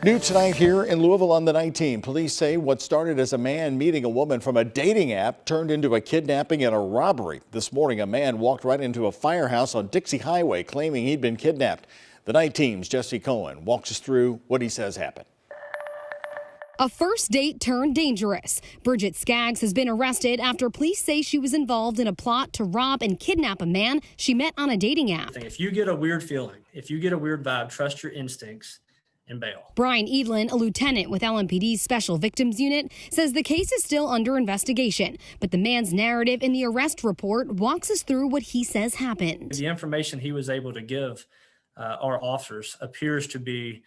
New tonight here in Louisville on the 19. Police say what started as a man meeting a woman from a dating app turned into a kidnapping and a robbery. This morning, a man walked right into a firehouse on Dixie Highway claiming he'd been kidnapped. The night team's Jesse Cohen walks us through what he says happened. A first date turned dangerous. Bridget Skaggs has been arrested after police say she was involved in a plot to rob and kidnap a man she met on a dating app. If you get a weird feeling, if you get a weird vibe, trust your instincts and bail. Brian Edlin, a lieutenant with LMPD's Special Victims Unit, says the case is still under investigation, but the man's narrative in the arrest report walks us through what he says happened. The information he was able to give our officers appears to be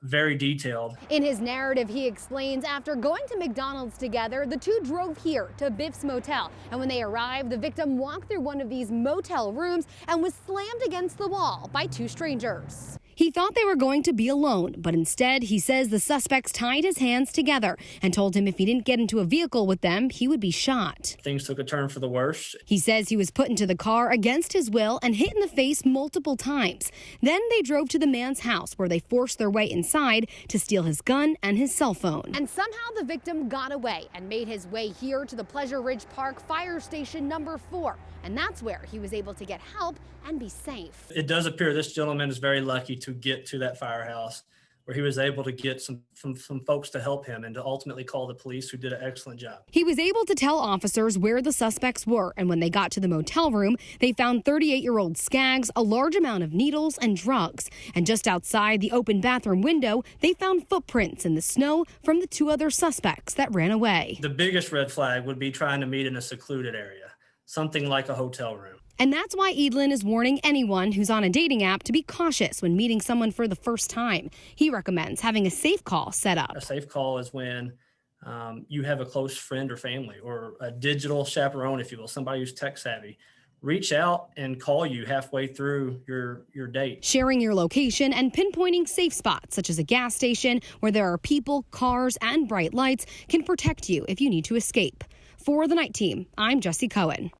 very detailed. In his narrative, he explains after going to McDonald's together, the two drove here to Biff's Motel. And when they arrived, the victim walked through one of these motel rooms and was slammed against the wall by two strangers. He thought they were going to be alone, but instead, he says the suspects tied his hands together and told him if he didn't get into a vehicle with them, he would be shot. Things took a turn for the worse. He says he was put into the car against his will and hit in the face multiple times. Then they drove to the man's house where they forced their way inside to steal his gun and his cell phone. And somehow the victim got away and made his way here to the Pleasure Ridge Park Fire Station number 4. And that's where he was able to get help and be safe. It does appear this gentleman is very lucky to get to that firehouse where he was able to get some folks to help him and to ultimately call the police, who did an excellent job. He was able to tell officers where the suspects were, and when they got to the motel room, they found 38-year-old Skaggs, a large amount of needles and drugs. And just outside the open bathroom window, they found footprints in the snow from the two other suspects that ran away. The biggest red flag would be trying to meet in a secluded area, something like a hotel room. And that's why Edlin is warning anyone who's on a dating app to be cautious when meeting someone for the first time. He recommends having a safe call set up. A safe call is when you have a close friend or family or a digital chaperone, if you will, somebody who's tech savvy. Reach out and call you halfway through your date. Sharing your location and pinpointing safe spots, such as a gas station where there are people, cars, and bright lights, can protect you if you need to escape. For the Night Team, I'm Jesse Cohen.